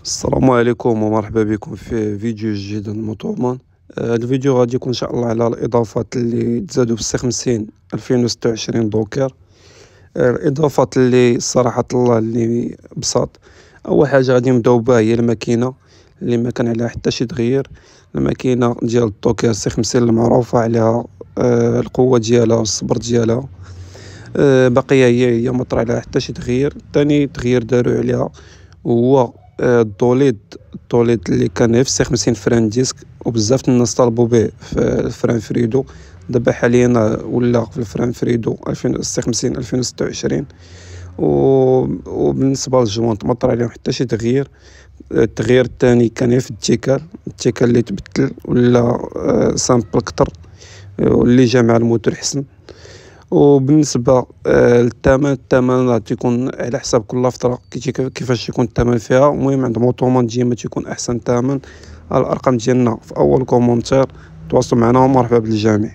السلام عليكم ومرحبا بكم في فيديو جديد من موتورمان. هذا الفيديو غادي يكون ان شاء الله على الاضافات اللي تزادوا في السي 50 2026 دوكر. الاضافات اللي صراحه الله اللي بساط. اول حاجه غادي نبداو بها هي الماكينه اللي ما كان عليها حتى شي تغيير. الماكينه ديال الدوكر سي 50 المعروفه عليها القوه ديالها والصبر ديالها. باقيه هي ما طرا عليها حتى شي تغيير. ثاني تغيير داروا عليها هو الطوليد اللي كان في سي 50 فران ديسك، وبزاف الناس طالبوا به في الفران فريدو. دابا حاليا ولا في الفران فريدو سي 50 2026. وبالنسبه للجوانط ما طرا عليهم حتى شي تغيير. التغيير الثاني كان في التيكال اللي تبدل ولا سامبل كتر، واللي جا مع الموتور حسن. وبالنسبه الثمن راه تيكون على حساب كل فتره كيفاش يكون الثمن فيها. المهم عند موتومان ديما تيكون احسن ثمن. الارقام ديالنا في اول كومونتير. تواصلوا معنا ومرحبا بالجميع.